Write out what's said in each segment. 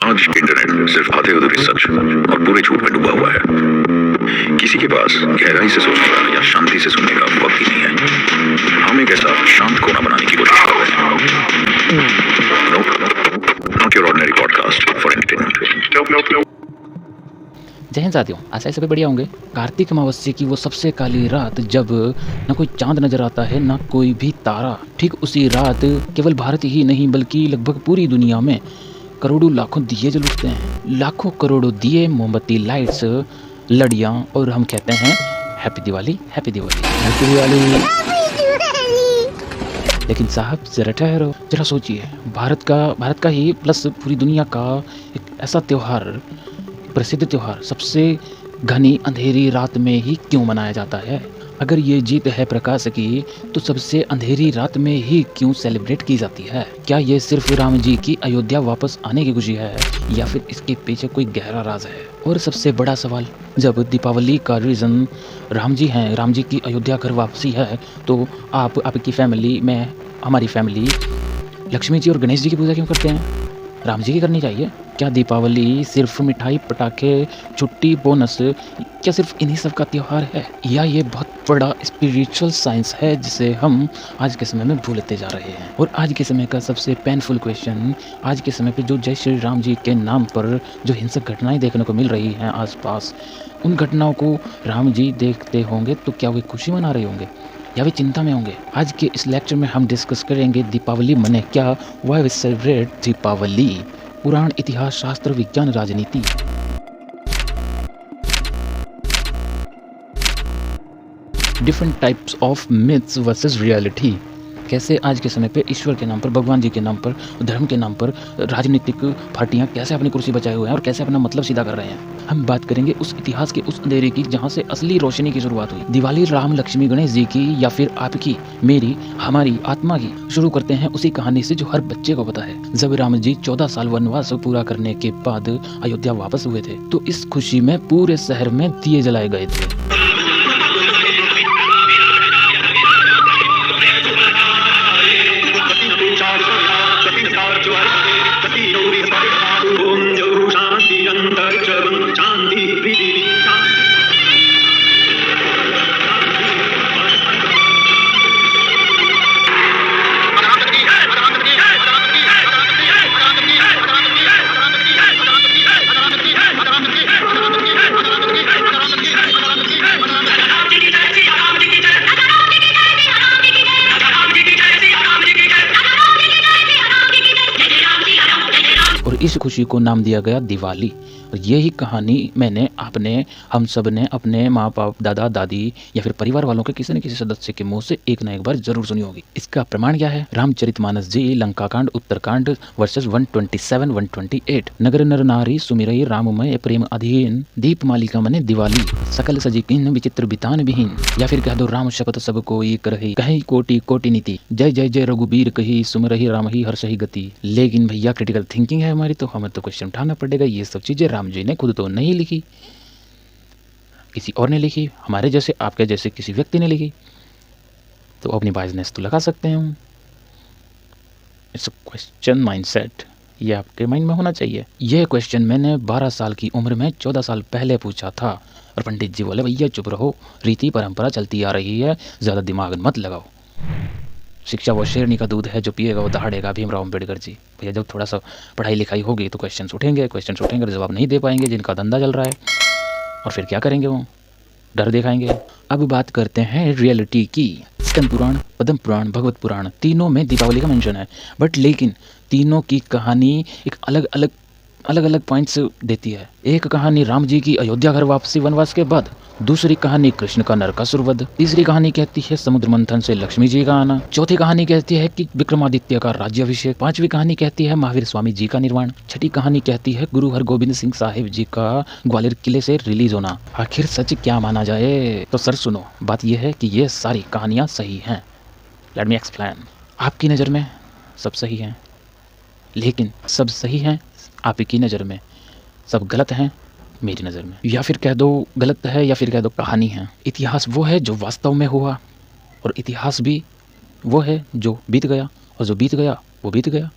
आज इंटरनेट सिर्फ आधे अधूरे सच और पूरे झूठ में डूबा हुआ है। किसी के पास गहराई से सोचने का या शांति से सुनने का वक्त ही नहीं है। हम एक ऐसा शांत कोना बनाने की कोशिश कर रहे हैं। Not your ordinary podcast for entertainment. जय हिंद साथियों, आशा सभी बढ़िया होंगे। कार्तिक अमावस्या की वो सबसे काली रात जब न कोई चांद नजर आता है न कोई भी तारा, ठीक उसी रात केवल भारत ही नहीं बल्कि लगभग पूरी दुनिया में करोड़ों लाखों दिए जल उठते हैं। लाखों करोड़ों दिए, मोमबत्ती, लाइट्स, लड़ियाँ, और हम कहते हैं happy Diwali, happy Diwali, happy Diwali. लेकिन साहब जरा ठहरो, जरा सोचिए, भारत का ही प्लस पूरी दुनिया का एक ऐसा त्यौहार, प्रसिद्ध त्यौहार सबसे घनी अंधेरी रात में ही क्यों मनाया जाता है? अगर ये जीत है प्रकाश की तो सबसे अंधेरी रात में ही क्यों सेलिब्रेट की जाती है? क्या ये सिर्फ राम जी की अयोध्या वापस आने की खुशी है या फिर इसके पीछे कोई गहरा राज है? और सबसे बड़ा सवाल, जब दीपावली का रीज़न राम जी हैं, राम जी की अयोध्या घर वापसी है, तो आपकी फैमिली में, हमारी फैमिली लक्ष्मी जी और गणेश जी की पूजा क्यों करते हैं? राम जी की करनी चाहिए। क्या दीपावली सिर्फ मिठाई, पटाखे, छुट्टी, बोनस, क्या सिर्फ इन्हीं सब का त्यौहार है, या ये बहुत बड़ा स्पिरिचुअल साइंस है जिसे हम आज के समय में भूलते जा रहे हैं? और आज के समय का सबसे पेनफुल क्वेश्चन, आज के समय पे जो जय श्री राम जी के नाम पर जो हिंसक घटनाएं देखने को मिल रही हैं आसपास, उन घटनाओं को राम जी देखते होंगे तो क्या वे खुशी मना रहे होंगे या वे चिंता में होंगे? आज के इस लेक्चर में हम डिस्कस करेंगे दीपावली मने क्या, व्हाई वी सेलिब्रेट दीपावली, पुराण, इतिहास, शास्त्र, विज्ञान, राजनीति। Different types of myths versus reality. कैसे आज के समय पे ईश्वर के नाम पर, भगवान जी के नाम पर, धर्म के नाम पर राजनीतिक पार्टियां कैसे अपनी कुर्सी बचाए हुए हैं और कैसे अपना मतलब सीधा कर रहे हैं। हम बात करेंगे उस इतिहास के उस अंधेरे की जहां से असली रोशनी की शुरुआत हुई। दिवाली राम, लक्ष्मी, गणेश जी की या फिर आपकी, मेरी, हमारी आत्मा की। शुरू करते हैं उसी कहानी से जो हर बच्चे को पता है। जब राम जी 14 साल वनवास पूरा करने के बाद अयोध्या वापस हुए थे तो इस खुशी में पूरे शहर में दिए जलाए गए थे। इस खुशी को नाम दिया गया दिवाली। और यही कहानी हम सब ने अपने माँ बाप, दादा दादी या फिर परिवार वालों के किसी न किसी सदस्य के मुंह से एक न एक बार जरूर सुनी होगी। इसका प्रमाण क्या है? रामचरितमानस जी, लंकाकांड, उत्तरकांड वर्सेस 127, 128। नगर नर नारी सुमिरई राममय प्रेम अधीन, दीप मालिका मने दिवाली, सकल सजी किन विचित्र बितान विहीन। या फिर कह दो राम शपथ सब कोई करही, कहीं कोटि कोटि नीति, जय जय जय रघुबीर कही, सुमिरहि राम ही हर्ष ही गति। लेकिन भैया क्रिटिकल थिंकिंग है हमारी, तो हमें तो क्वेश्चन उठाना पड़ेगा। ये सब चीजें राम जी ने खुद तो नहीं लिखी, किसी और ने लिखी, हमारे जैसे, आपके जैसे किसी व्यक्ति ने लिखी, तो अपनी बायसनेस तो लगा सकते हैं। इट्स अ क्वेश्चन माइंडसेट, ये आपके माइंड में होना चाहिए। यह क्वेश्चन मैंने 12 साल की उम्र में 14 साल पहले पूछा था और पंडित जी बोले भैया चुप रहो, रीति परंपरा चलती आ रही है, ज्यादा दिमाग मत लगाओ। शिक्षा वो शेरनी का दूध है, जो पिएगा वो दहाड़ेगा, भीमराव अम्बेडकर जी। भैया जब थोड़ा सा पढ़ाई लिखाई होगी तो क्वेश्चंस उठेंगे और जवाब नहीं दे पाएंगे जिनका धंधा चल रहा है, और फिर क्या करेंगे? वो डर दिखाएंगे। अब बात करते हैं रियलिटी की। स्कंद पुराण, पद्म पुराण, भगवत पुराण, तीनों में दीपावली का मेंशन है, बट लेकिन तीनों की कहानी एक अलग अलग पॉइंट्स देती है। एक कहानी राम जी की अयोध्या घर वापसी वनवास के बाद, दूसरी कहानी कृष्ण का नरकासुर वध, तीसरी कहानी कहती है समुद्र मंथन से लक्ष्मी जी का आना, चौथी कहानी कहती है कि विक्रमादित्य का राज्याभिषेक, पांचवी कहानी कहती है महावीर स्वामी जी का निर्वाण, छठी कहानी कहती है गुरु हरगोबिंद सिंह साहिब जी का ग्वालियर किले से रिलीज होना। आखिर सच क्या माना जाए? तो सर सुनो, बात यह है कि ये सारी कहानियां सही हैं। Let me explain. आपकी नज़र में सब सही हैं, लेकिन सब सही हैं आपकी नज़र में, सब गलत हैं मेरी नज़र में। या फिर कह दो गलत है, या फिर कह दो कहानी है। इतिहास वो है जो वास्तव में हुआ, और इतिहास भी वो है जो बीत गया, और जो बीत गया वो बीत गया।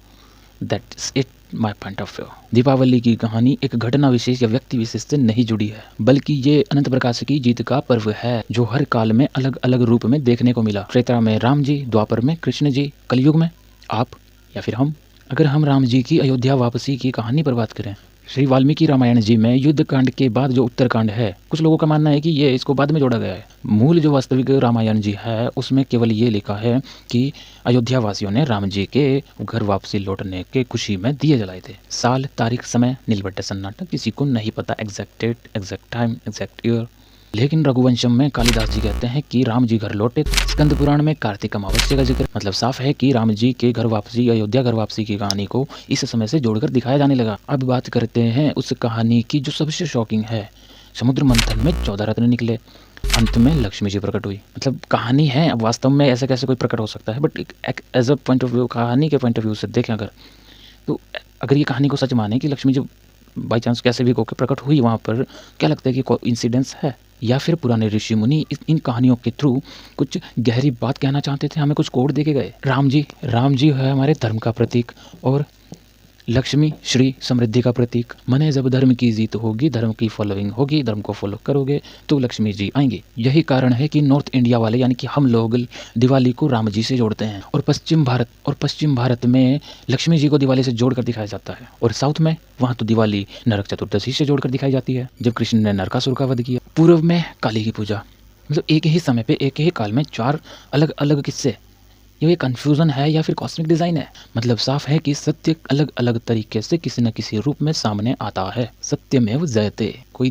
That's it. My point of view. Deepavali की कहानी एक घटना विशेष या व्यक्ति विशेष से नहीं जुड़ी है, बल्कि ये अनंत प्रकाश की जीत का पर्व है, जो हर काल में अलग अलग रूप में देखने को मिला। त्रेता में राम जी, द्वापर में कृष्ण जी, कलयुग में आप या फिर हम। अगर हम राम जी की अयोध्या वापसी की कहानी पर बात करें, श्री वाल्मीकि रामायण जी में युद्ध कांड के बाद जो उत्तरकांड है, कुछ लोगों का मानना है कि ये इसको बाद में जोड़ा गया है। मूल जो वास्तविक रामायण जी है उसमें केवल ये लिखा है कि अयोध्या वासियों ने राम जी के घर वापसी लौटने के खुशी में दिए जलाए थे। साल, तारीख, समय, नीलबट्टे सन्नाटा, किसी को नहीं पता exact date, exact time, exact year. लेकिन रघुवंशम में कालिदास जी कहते हैं कि राम जी घर लौटे। स्कंद पुराण में कार्तिक अमावस्या का जिक्र, मतलब साफ है कि राम जी के घर वापसी, अयोध्या घर वापसी की कहानी को इस समय से जोड़कर दिखाया जाने लगा। अब बात करते हैं उस कहानी की जो सबसे शॉकिंग है। समुद्र मंथन में 14 रत्न निकले, अंत में लक्ष्मी जी प्रकट हुई। मतलब कहानी है, अब वास्तव में ऐसे कैसे कोई प्रकट हो सकता है, but as a point of view, कहानी के पॉइंट ऑफ व्यू से देखें अगर, तो अगर ये कहानी को सच माने कि लक्ष्मी जी बाई चांस कैसे भी होकर प्रकट हुई वहाँ पर, क्या लगता है कि कोई इंसिडेंस है या फिर पुराने ऋषि मुनि इन कहानियों के थ्रू कुछ गहरी बात कहना चाहते थे, हमें कुछ कोड दे के गए। राम जी है हमारे धर्म का प्रतीक, और लक्ष्मी श्री समृद्धि का प्रतीक। मने जब धर्म की जीत होगी, धर्म की फॉलोइंग होगी, धर्म को फॉलो करोगे तो लक्ष्मी जी आएंगे। यही कारण है कि नॉर्थ इंडिया वाले यानी कि हम लोग दिवाली को राम जी से जोड़ते हैं, और पश्चिम भारत में लक्ष्मी जी को दिवाली से जोड़कर दिखाया जाता है, और साउथ में वहाँ तो दिवाली नरक चतुर्दशी से जोड़कर दिखाई जाती है, जब कृष्ण ने नरकासुर का वध किया। पूर्व में काली की पूजा। मतलब एक ही समय पे एक ही काल में 4 अलग अलग किस्से। ये कन्फ्यूज़न है या फिर कॉस्मिक डिज़ाइन है? मतलब साफ है कि सत्य अलग अलग तरीके से किसी न किसी रूप में सामने आता है। सत्यमेव जयते। कोई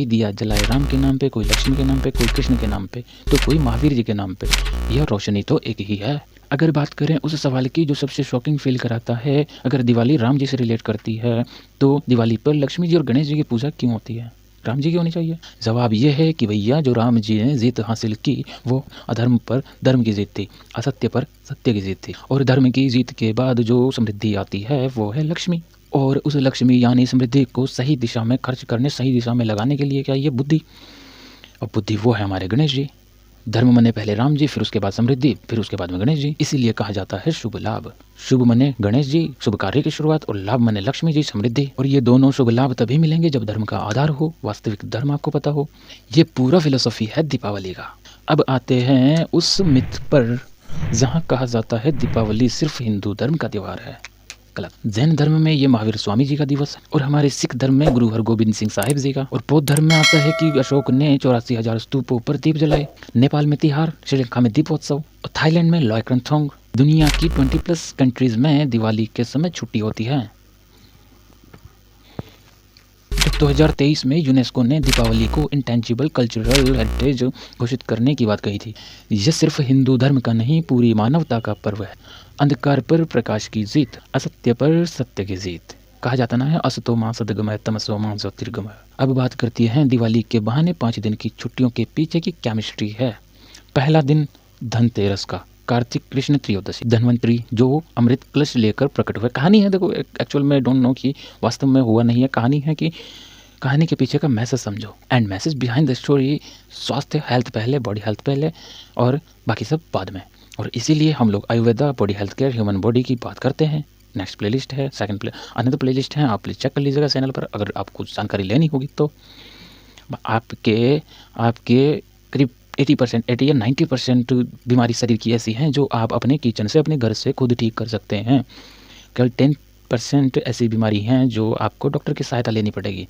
दिया जलाए राम के नाम पे, कोई लक्ष्मी के नाम पे, कोई कृष्ण के नाम पे, तो कोई महावीर जी के नाम पे। यह रोशनी तो एक ही है। अगर बात करें उस सवाल की जो सबसे शॉकिंग फील कराता है, अगर दिवाली राम जी से रिलेट करती है तो दिवाली पर लक्ष्मी जी और गणेश जी की पूजा क्यों होती है, राम जी की होनी चाहिए? जवाब यह है कि भैया जो राम जी ने जीत हासिल की वो अधर्म पर धर्म की जीत थी, असत्य पर सत्य की जीत थी, और धर्म की जीत के बाद जो समृद्धि आती है वो है लक्ष्मी। और उस लक्ष्मी यानी समृद्धि को सही दिशा में खर्च करने, सही दिशा में लगाने के लिए क्या ये बुद्धि, और बुद्धि वो है हमारे गणेश जी। धर्म मने पहले राम जी, फिर उसके बाद समृद्धि, फिर उसके बाद में गणेश जी। इसीलिए कहा जाता है शुभ लाभ। शुभ मने गणेश जी, शुभ कार्य की शुरुआत, और लाभ मने लक्ष्मी जी, समृद्धि। और ये दोनों शुभ लाभ तभी मिलेंगे जब धर्म का आधार हो, वास्तविक धर्म आपको पता हो। ये पूरा फिलोसॉफी है दीपावली का। अब आते हैं उस मिथ पर जहाँ कहा जाता है दीपावली सिर्फ हिंदू धर्म का त्यौहार है। गलत। जैन धर्म में ये महावीर स्वामी जी का दिवस है, और हमारे सिख धर्म में गुरु हरगोबिंद सिंह साहिब जी का, और बौद्ध धर्म में आता है कि अशोक ने 84,000 स्तूपों पर दीप जलाए। नेपाल में तिहार, श्रीलंका में दीपोत्सव, और थाईलैंड में लॉयक्रंथोंग। दुनिया की 20+ कंट्रीज में दिवाली के समय छुट्टी होती है। 2023 में यूनेस्को ने दीपावली को इंटेंजिबल कल्चरल हेरिटेज घोषित करने की बात कही थी। यह सिर्फ हिंदू धर्म का नहीं, पूरी मानवता का पर्व है। अंधकार पर प्रकाश की जीत, असत्य पर सत्य की जीत। कहा जाता ना है असतो मां सद्गमय तमसो मां ज्योतिर्गमय। अब बात करती हैं दिवाली के बहाने 5 दिन की छुट्टियों के पीछे की केमिस्ट्री है। पहला दिन धनतेरस का, कार्तिक कृष्ण त्रयोदशी, धन्वंतरी जो अमृत कलश लेकर प्रकट हुए। कहानी है, देखो एक्चुअल में डोंट नो कि वास्तव में हुआ नहीं है, कहानी है कि कहानी के पीछे का मैसेज समझो। And message behind the story, स्वास्थ्य हेल्थ पहले, बॉडी हेल्थ पहले, और बाकी सब बाद में। और इसीलिए हम लोग Ayurveda, body health care, human body की बात करते हैं। नेक्स्ट प्लेलिस्ट है, अनदर प्लेलिस्ट है, आप प्लीज़ चेक कर लीजिएगा चैनल पर। अगर आपको जानकारी लेनी होगी तो आपके करीब 80 या 90% बीमारी शरीर की ऐसी हैं जो आप अपने किचन से, अपने घर से खुद ठीक कर सकते हैं। केवल 10% ऐसी बीमारी हैं जो आपको डॉक्टर की सहायता लेनी पड़ेगी।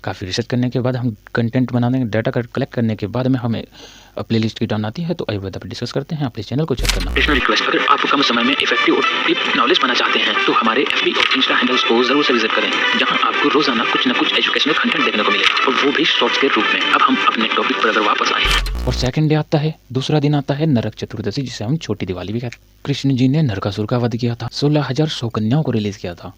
काफ़ी रिसर्च करने के बाद, हम कंटेंट बनाने, डाटा कलेक्ट करने के बाद में हमें प्लेलिस्ट की डाउन आती है, तो आयुर्वेदा पर डिस्कस करते हैं। आप इस चैनल को चेक करना। रिक्वेस्ट, अगर आप कम समय में इफेक्टिव और डीप नॉलेज पाना चाहते हैं तो हमारे FB और इंस्टा हैंडल्स को जरूर से विजिट करें, जहां आपको रोजाना कुछ न कुछ एजुकेशनल कंटेंट देखने को मिलेगा, और वो भी शॉर्ट्स के रूप में। अब हम अपने टॉपिक पर अगर वापस आए, और सेकंड डे आता है, दूसरा दिन आता है नरक चतुर्दशी, जिसे हम छोटी दिवाली भी कहते हैं। कृष्ण जी ने नरकासुर का वध किया था, 16,000 कन्याओं को रिलीज किया था।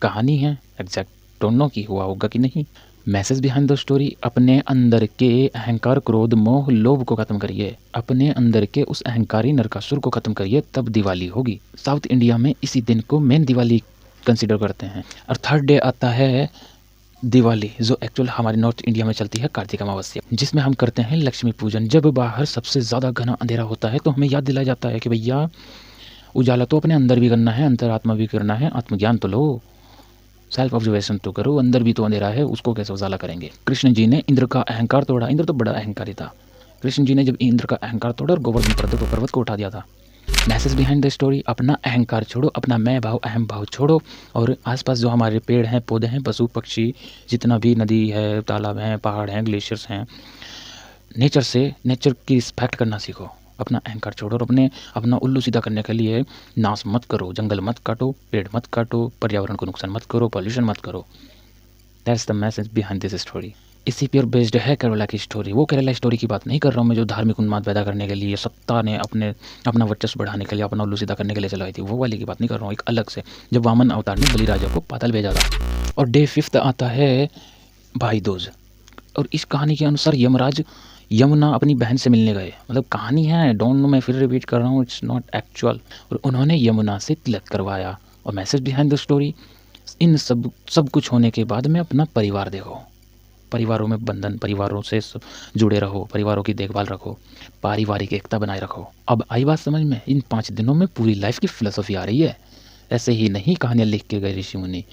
कहानी है, एग्जैक्ट डोंट नो कि हुआ होगा कि नहीं। मैसेज बिहाइंड द स्टोरी, अपने अंदर के अहंकार, क्रोध, मोह, लोभ को खत्म करिए। अपने अंदर के उस अहंकारी नरकासुर को खत्म करिए, तब दिवाली होगी। साउथ इंडिया में इसी दिन को मेन दिवाली कंसिडर करते हैं। और थर्ड डे आता है दिवाली, जो एक्चुअल हमारे नॉर्थ इंडिया में चलती है कार्तिक अमावस्या, जिसमें हम करते हैं लक्ष्मी पूजन। जब बाहर सबसे ज़्यादा घना अंधेरा होता है तो हमें याद दिलाया जाता है कि भैया उजाला तो अपने अंदर भी करना है, अंतरात्मा भी करना है, आत्मज्ञान तो लो, सेल्फ ऑब्जर्वेशन तो करो, अंदर भी तो अंधेरा है, उसको कैसे उजाला करेंगे। कृष्ण जी ने इंद्र का अहंकार तोड़ा, इंद्र तो बड़ा अहंकारी था। कृष्ण जी ने जब इंद्र का अहंकार तोड़ा और गोवर्धन पर्वत को उठा दिया था। मैसेज बिहाइंड द स्टोरी, अपना अहंकार छोड़ो, अपना मैं भाव अहम भाव छोड़ो, और आसपास जो हमारे पेड़ हैं, पौधे हैं, पशु पक्षी, जितना भी नदी है, तालाब हैं, पहाड़ हैं, ग्लेशियर्स हैं, नेचर की रिस्पेक्ट करना सीखो। अपना अहंकार छोड़ो और अपना उल्लू सीधा करने के लिए नाश मत करो, जंगल मत काटो, पेड़ मत काटो, पर्यावरण को नुकसान मत करो, पॉल्यूशन मत करो। That's the message behind this story. इसी पर बेस्ड है केरला की स्टोरी। वो केरला स्टोरी की बात नहीं कर रहा हूँ मैं, जो धार्मिक उन्माद पैदा करने के लिए, सत्ता ने अपना वर्चस्व बढ़ाने के लिए, अपना उल्लू सीधा करने के लिए चलाई थी, वो वाली की बात नहीं कर रहा हूँ। एक अलग से, जब वामन अवतार ने बलिराजा को पाताल भेजा था। और डे 5 आता है भाई दूज, और इस कहानी के अनुसार यमराज यमुना अपनी बहन से मिलने गए। मतलब कहानी है, डोंट नो, मैं फिर रिपीट कर रहा हूँ, इट्स नॉट एक्चुअल। और उन्होंने यमुना से तिलक करवाया। और मैसेज बिहाइंड द स्टोरी, इन सब कुछ होने के बाद में अपना परिवार देखो, परिवारों में बंधन, परिवारों से जुड़े रहो, परिवारों की देखभाल रखो, पारिवारिक एकता बनाए रखो। अब आई बात समझ में? इन 5 दिनों में पूरी लाइफ की फिलोसफी आ रही है। ऐसे ही नहीं कहानियाँ लिख के गए ऋषि मुनि,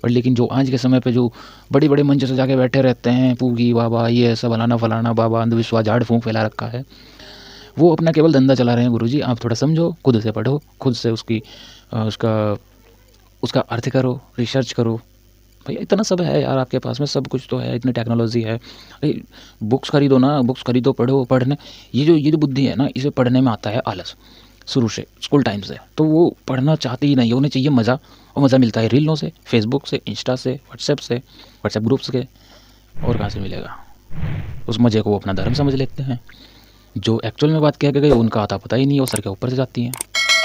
और लेकिन जो आज के समय पे जो बड़े बड़े मंच से जाके बैठे रहते हैं, पूगी बाबा, ये सब फलाना फलाना बाबा, अंधविश्वास झाड़ फूंक फैला रखा है, वो अपना केवल धंधा चला रहे हैं। गुरुजी आप थोड़ा समझो, खुद से पढ़ो, खुद से उसका अर्थ करो, रिसर्च करो। भैया इतना सब है यार आपके पास में, सब कुछ तो है, इतनी टेक्नोलॉजी है। अरे बुक्स खरीदो ना, बुक्स खरीदो, पढ़ो। पढ़ने ये जो बुद्धि है ना, इसे पढ़ने में आता है आलस शुरू से, स्कूल टाइम से। तो वो पढ़ना चाहती ही नहीं, उन्हें चाहिए मज़ा, और मज़ा मिलता है रीलों से, फेसबुक से, इंस्टा से, व्हाट्सएप ग्रुप्स के, और कहाँ से मिलेगा। उस मज़े को वो अपना धर्म समझ लेते हैं। जो एक्चुअल में बात कह के गए उनका आता पता ही नहीं, वो सर के ऊपर से जाती हैं।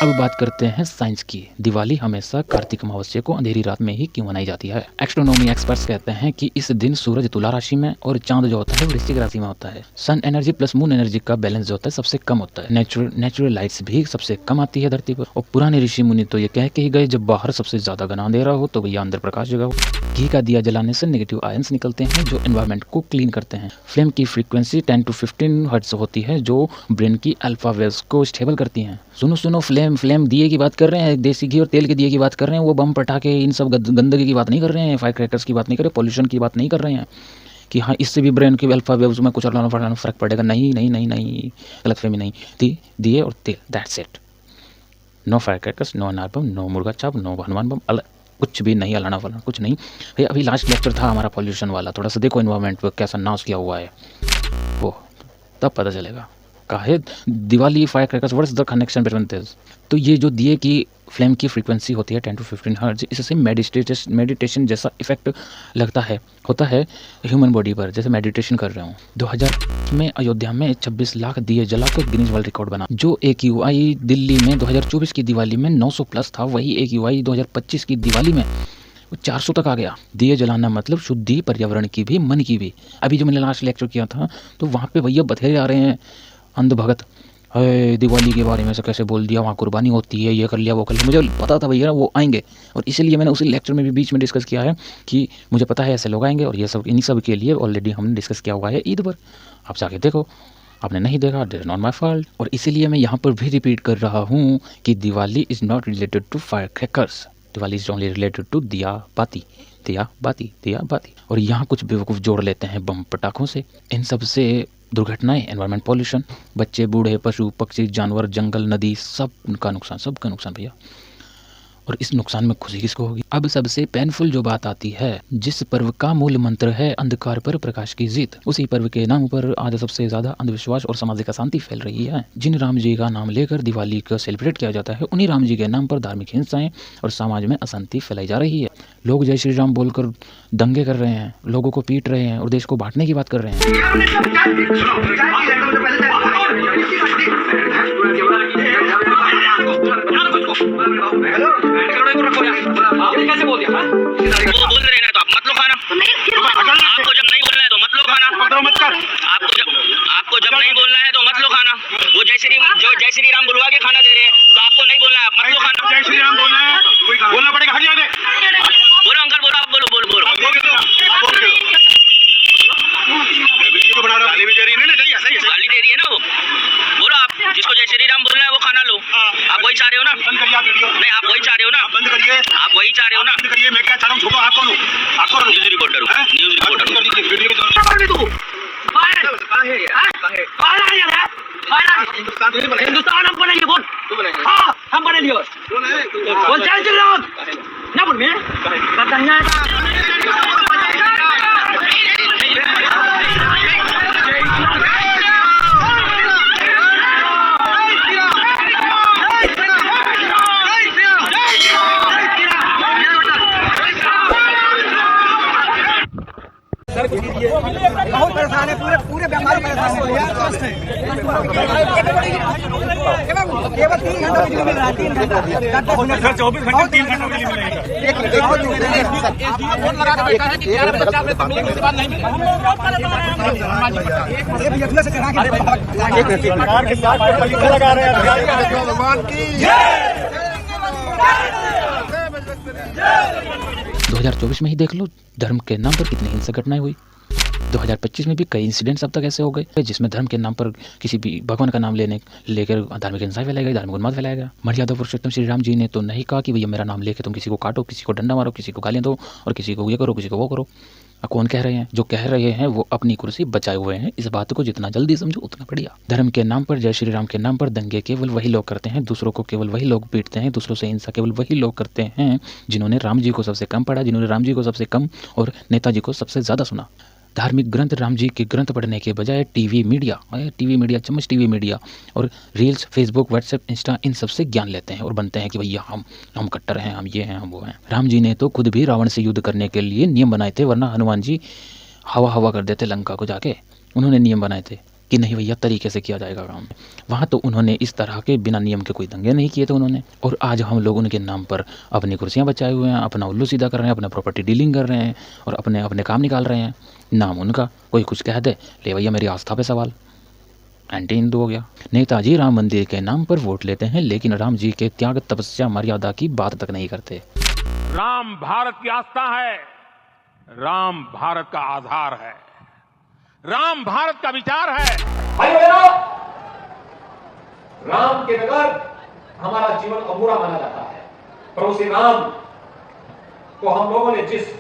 अब बात करते हैं साइंस की। दिवाली हमेशा कार्तिक अमावस्या को अंधेरी रात में ही क्यों मनाई जाती है? एस्ट्रोनॉमी एक्सपर्ट्स कहते हैं कि इस दिन सूरज तुला राशि में और चांद जो होता है वृश्चिक राशि में होता है। Sun energy plus moon energy का बैलेंस जो होता है सबसे कम होता है। नेचुरल लाइट्स भी सबसे कम आती है धरती पर। और पुराने ऋषि मुनि तो ये कह के ही गए, जब बाहर सबसे ज्यादा घना अंधेरा हो तो भैया अंदर प्रकाश जगाओ। घी का दिया जलाने से नेगेटिव आयंस निकलते हैं जो एनवायरमेंट को क्लीन करते हैं। फ्लेम की फ्रीक्वेंसी 10 to 15 हर्ट्ज होती है जो ब्रेन की अल्फा वेव्स को स्टेबल करती हैं। सुनो, फ्लेम दिए की बात कर रहे हैं, देसी घी और तेल के दिए की बात कर रहे हैं, वो बम पटाखे इन सब गंदगी की बात नहीं कर रहे हैं, फायर क्रैकर्स की बात नहीं कर रहे, पॉल्यूशन की बात नहीं कर रहे हैं कि हाँ इससे भी ब्रेन के अल्फा वेव्स में कुछ फर्क पड़ेगा। नहीं, गलतफहमी नहीं। दिए और तेल, that's it. No fire crackers, no anar bomb, no मुर्गा छाप, नो हनुमान बम, कुछ भी नहीं, अलाना फलाना कुछ नहीं। भैया अभी लास्ट लेक्चर था हमारा पॉल्यूशन वाला, थोड़ा सा देखो एनवायरनमेंट पर कैसा नाश किया हुआ है, वो तब पता चलेगा। काहे Diwali fire crackers, what is the connection between this? तो ये जो दिए की फ्लेम की फ्रीक्वेंसी होती है 10 to 15 हर्ट्ज, इससे मेडिटेशन जैसा इफेक्ट होता है ह्यूमन बॉडी पर, जैसे मेडिटेशन कर रहे हो। 2000 में अयोध्या में 26 लाख दिए जलाकर गिनीज वर्ल्ड रिकॉर्ड बना। जो AQI दिल्ली में 2024 की दिवाली में 900 प्लस था, वही AQI 2025 की दिवाली में 400 तक आ गया। दिए जलाना मतलब शुद्धि पर्यावरण की भी, मन की भी। अभी जो मैंने लास्ट लेक्चर किया था तो वहाँ पे भैया बथेरे आ रहे हैं अंध भगत, दिवाली के बारे में से कैसे बोल दिया, वहाँ कुर्बानी होती है, ये कर लिया वो कर लिया। मुझे पता था भैया वो आएंगे, और इसीलिए मैंने उसी लेक्चर में भी बीच में डिस्कस किया है कि मुझे पता है ऐसे लोग आएंगे, और ये सब इन्हीं सब के लिए ऑलरेडी हमने डिस्कस किया हुआ है ईद पर। आप जाके देखो, आपने नहीं देखा, this is not my fault. और इसीलिए मैं यहाँ पर भी रिपीट कर रहा हूँ कि Diwali is not related to fire crackers, Diwali is only related to diya bati. और यहाँ कुछ बेवकूफ़ जोड़ लेते हैं बम पटाखों से। इन सब से दुर्घटनाएं, एनवायरमेंट पॉल्यूशन, बच्चे बूढ़े पशु पक्षी जानवर जंगल नदी सबका नुकसान भैया। और इस नुकसान में खुशी किसको होगी? अब सबसे पेनफुल जो बात आती है, जिस पर्व का मूल मंत्र है अंधकार पर प्रकाश की जीत, उसी पर्व के नाम पर आज सबसे ज्यादा अंधविश्वास और सामाजिक अशांति फैल रही है। जिन राम जी का नाम लेकर दिवाली का सेलिब्रेट किया जाता है, उन्हीं राम जी के नाम पर धार्मिक हिंसाएं और समाज में अशांति फैलाई जा रही है। लोग जय श्री राम बोलकर दंगे कर रहे हैं, लोगों को पीट रहे हैं और देश को बांटने की बात कर रहे हैं। कैसे बोल दिया? वो बोल रहे ना तो आप मत लो खाना। आपको जब नहीं बोलना है तो मत लो खाना। आपको जब नहीं बोलना है तो मत लो खाना। वो जय श्री राम बुलवा के खाना दे रहे हैं तो आपको नहीं बोलना है, मत लो खाना। जय श्री राम बोलना है, बोलना पड़ेगा। हट जाओ, बोलो अंकल, बोलो आप, बोलो। गाली दे रही है ना वो। बोलो आप, जिसको जय श्री राम बोलना है वो खाना लो। आप वही चाह रहे हो ना? हिंदुस्तान हम बनाएंगे बोल। हाँ हम बना लिए बोल चल चल रहा ना बोल मैं बताइए 2024 में ही देख लो धर्म के नाम पर कितनी हिंसक घटनाएं हुई। 2025 में भी कई इंसिडेंट्स अब तक ऐसे हो गए जिसमें धर्म के नाम पर किसी भी भगवान का नाम लेकर धार्मिक हिंसा फैलाई गई, धार्मिक उन्माद फैलाया गया। मर्यादा पुरुषोत्तम श्री राम जी ने तो नहीं कहा कि भैया मेरा नाम लेके तुम किसी को काटो, किसी को डंडा मारो, किसी को गालियां दो और किसी को ये करो, किसी को वो करो। कौन कह रहे हैं? जो कह रहे हैं वो अपनी कुर्सी बचाए हुए हैं। इस बात को जितना जल्दी समझो उतना बढ़िया। धर्म के नाम पर, जय श्री राम के नाम पर दंगे केवल वही लोग करते हैं, दूसरों को केवल वही लोग पीटते हैं, दूसरों से हिंसा केवल वही लोग करते हैं जिन्होंने राम जी को सबसे कम पढ़ा, जिन्होंने राम जी को सबसे कम और नेताजी को सबसे ज़्यादा सुना। धार्मिक ग्रंथ, राम जी के ग्रंथ पढ़ने के बजाय टीवी मीडिया, चम्मच टीवी मीडिया और रील्स, फेसबुक, व्हाट्सएप, इंस्टा, इन सब से ज्ञान लेते हैं और बनते हैं कि भैया हम कट्टर हैं, हम ये हैं, हम वो हैं। राम जी ने तो खुद भी रावण से युद्ध करने के लिए नियम बनाए थे, वरना हनुमान जी हवा कर देते लंका को जाके। उन्होंने नियम बनाए थे कि नहीं भैया तरीके से किया जाएगा काम। वहाँ तो उन्होंने इस तरह के बिना नियम के कोई दंगे नहीं किए थे उन्होंने। और आज हम लोग उनके नाम पर अपनी कुर्सियाँ बचाए हुए हैं, अपना उल्लू सीधा कर रहे हैं, अपना प्रॉपर्टी डीलिंग कर रहे हैं और अपने काम निकाल रहे हैं। नाम उनका, कोई कुछ कह दे ले भैया मेरी आस्था पे सवाल, एंटी हिंदू हो गया। नेताजी राम मंदिर के नाम पर वोट लेते हैं लेकिन राम जी के त्याग, तपस्या, मर्यादा की बात तक नहीं करते। राम भारत की आस्था है, राम भारत का आधार है, राम भारत का विचार है। भाइयों बहनों, राम के बगैर हमारा जीवन अधूरा माना जाता है। प्रभु श्री राम को हम लोगों ने जिस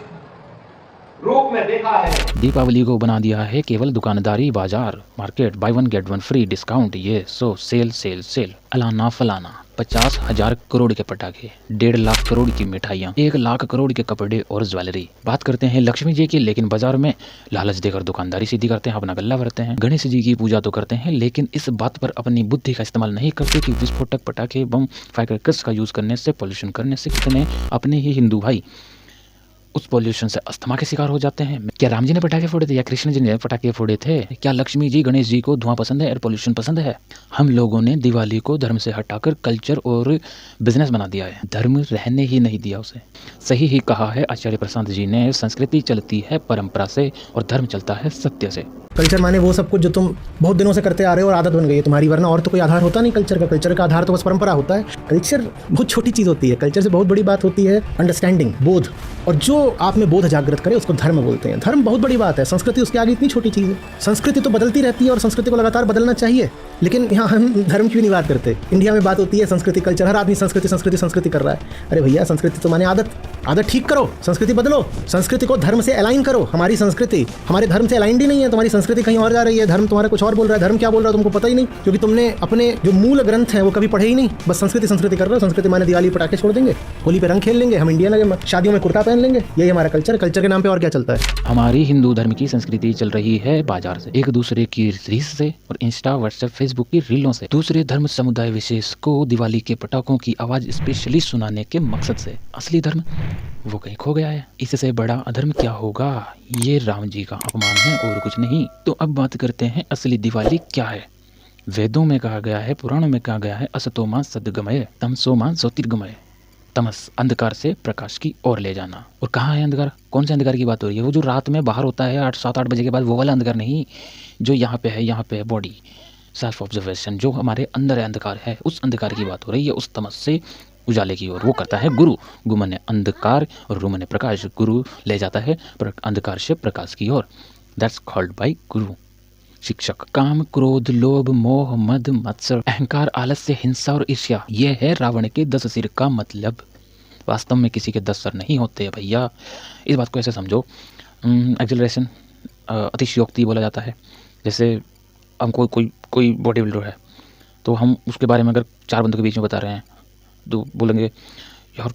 रूप में देखा है, दीपावली को बना दिया है केवल दुकानदारी, बाजार, market, by one get one free, discount, ये सो सेल, अलाना फलाना। 50,000 करोड़ के पटाखे, 1.5 लाख करोड़ की मिठाइयाँ, 1 लाख करोड़ के कपड़े और ज्वेलरी। बात करते हैं लक्ष्मी जी की, लेकिन बाजार में लालच देकर दुकानदारी सीधी करते हैं, अपना गल्ला भरते हैं। गणेश जी की पूजा तो करते हैं लेकिन इस बात पर अपनी बुद्धि का इस्तेमाल नहीं करते कि विस्फोटक, पटाखे, बम, फायरक्रैकर्स का यूज करने से, पॉल्यूशन करने से कितने अपने ही हिंदू भाई उस पॉल्यूशन से अस्थमा के शिकार हो जाते हैं। क्या राम जी ने पटाखे फोड़े थे या कृष्ण जी ने पटाखे फोड़े थे? क्या लक्ष्मी जी, गणेश जी को धुआं पसंद है, एयर पॉल्यूशन पसंद है? हम लोगों ने दिवाली को धर्म से हटाकर कल्चर और बिजनेस बना दिया है, धर्म रहने ही नहीं दिया उसे। सही ही कहा है आचार्य प्रशांत जी ने, संस्कृति चलती है परंपरा से और धर्म चलता है सत्य से। कल्चर माने वो सब कुछ जो तुम बहुत दिनों से करते आ रहे हो और आदत बन गई है तुम्हारी, वरना और तो कोई आधार होता नहीं कल्चर का। कल्चर का आधार तो बस परंपरा होता है। कल्चर बहुत छोटी चीज़ होती है, कल्चर से बहुत बड़ी बात होती है अंडरस्टैंडिंग, बोध। और जो आप में बोध जागृत करे उसको धर्म बोलते हैं। धर्म बहुत बड़ी बात है, संस्कृति उसके आगे इतनी छोटी चीज़ है। संस्कृति तो बदलती रहती है और संस्कृति को लगातार बदलना चाहिए, लेकिन यहाँ हम धर्म की भी नहीं बात करते। इंडिया में बात होती है संस्कृति, कल्चर, हर आदमी संस्कृति कर रहा है। अरे भैया, संस्कृति तो माने आदत ठीक करो, संस्कृति बदलो, संस्कृति को धर्म से अलाइन करो। हमारी संस्कृति हमारे धर्म से अलाइंड ही नहीं है, तुम्हारी संस्कृति कहीं और जा रही है, धर्म तुम्हारा कुछ और बोल रहा है। धर्म क्या बोल रहा है तुमको पता ही नहीं, क्योंकि तुमने अपने जो मूल ग्रंथ हैं वो कभी पढ़े ही नहीं। बस संस्कृति कर रहे हो। संस्कृति माने दिवाली पटाखे छोड़ देंगे, होली पे रंग खेल लेंगे, हम इंडियन लगे, शादियों में कुर्ता पहन लेंगे, यही हमारा कल्चर के नाम पे और क्या चलता है। हमारी हिंदू धर्म की संस्कृति चल रही है बाजार से, एक दूसरे की रीस से और इंस्टा, व्हाट्सएप, फेसबुक की रीलों से, दूसरे धर्म समुदाय विशेष को दिवाली के पटाखों की आवाज स्पेशली सुनाने के मकसद से। असली धर्म वो कहीं खो गया है। इससे बड़ा अधर्म क्या होगा? ये राम जी का अपमान है और कुछ नहीं। तो अब बात करते हैं असली दिवाली क्या है। वेदों में कहा गया है, पुराणों में कहा गया है, असतोमा सद्गमय, तमसोमा ज्योतिर्गमय। तमस, अंधकार से प्रकाश की ओर ले जाना। और कहाँ है अंधकार? कौन से अंधकार की बात हो रही है? वो जो रात में बाहर होता है 7-8 बजे के बाद, वो वाला अंधकार नहीं, जो यहाँ पे है बॉडी, सेल्फ ऑब्जर्वेशन, जो हमारे अंदर है अंधकार है, उस अंधकार की बात हो रही है। उस तमस से उजाले की ओर वो करता है गुरु। गु मने अंधकार और रु मने प्रकाश। गुरु ले जाता है अंधकार से प्रकाश की ओर। दैट्स कॉल्ड बाय गुरु, शिक्षक। काम, क्रोध, लोभ, मोह, मद, मत्सर, अहंकार, आलस्य, हिंसा और ईर्ष्या, ये है रावण के 10 सिर का मतलब। वास्तव में किसी के 10 सर नहीं होते भैया। इस बात को ऐसे समझो, एक्सेलरेशन, अतिशयोक्ति बोला जाता है। जैसे हम कोई बॉडी बिल्डर है तो हम उसके बारे में अगर 4 बंदों के बीच में बता रहे हैं तो बोलेंगे यार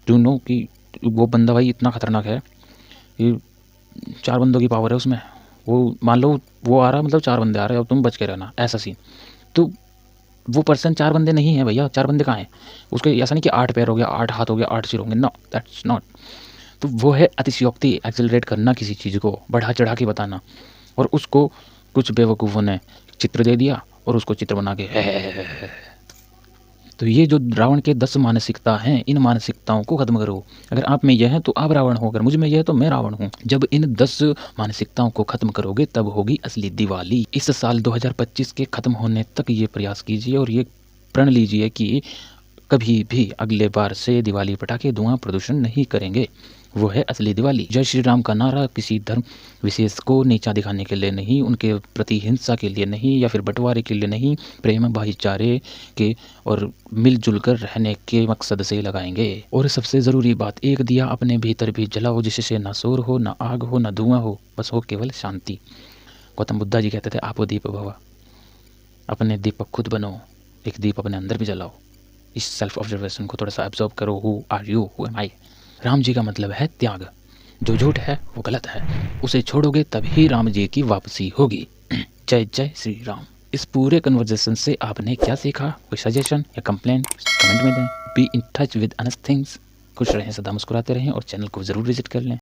डू नो कि वो बंदा भाई इतना ख़तरनाक है कि 4 बंदों की पावर है उसमें। वो मान लो वो आ रहा मतलब 4 बंदे आ रहे हैं और तुम बच के रहना, ऐसा सीन। तो वो पर्सन 4 बंदे नहीं है भैया, 4 बंदे कहाँ हैं? उसके ऐसा नहीं कि 8 पैर हो गया, 8 हाथ हो गया, 8 सिर होंगे, नो दैट्स नॉट। तो वो है अतिशयोक्ति, एक्सेलरेट करना किसी चीज़ को, बढ़ा चढ़ा के बताना। और उसको कुछ बेवकूफ़ों ने चित्र दे दिया और उसको चित्र बना के है। तो ये जो रावण के 10 मानसिकता हैं, इन मानसिकताओं को ख़त्म करो। अगर आप में यह है तो आप रावण हो, अगर मुझ में यह है तो मैं रावण हूँ। जब इन 10 मानसिकताओं को ख़त्म करोगे तब होगी असली दिवाली। इस साल 2025 के ख़त्म होने तक ये प्रयास कीजिए और ये प्रण लीजिए कि कभी भी अगले बार से दिवाली पटाखे धुआं प्रदूषण नहीं करेंगे। वो है असली दिवाली। जय श्री राम का नारा किसी धर्म विशेष को नीचा दिखाने के लिए नहीं, उनके प्रति हिंसा के लिए नहीं या फिर बंटवारे के लिए नहीं, प्रेम भाईचारे के और मिलजुल कर रहने के मकसद से लगाएंगे। और सबसे ज़रूरी बात, एक दिया अपने भीतर भी जलाओ जिससे ना शोर हो, ना आग हो, ना धुआं हो, बस हो केवल शांति। गौतम बुद्धा जी कहते थे आपो दीप भव, अपने दीपक खुद बनो, एक दीप अपने अंदर भी जलाओ। इस सेल्फ ऑब्जर्वेशन को थोड़ा सा एब्जॉर्ब करो। Who are you, who am I. Ram ji का मतलब है त्याग। जो झूठ है वो गलत है, उसे छोड़ोगे तभी राम जी की वापसी होगी। जय जय श्री राम। इस पूरे कन्वर्सेशन से आपने क्या सीखा? कोई सजेशन या कंप्लेंट कमेंट में दें। Be in touch with another things. खुश रहें, सदा मुस्कुराते रहें और चैनल को ज़रूर विजिट कर लें।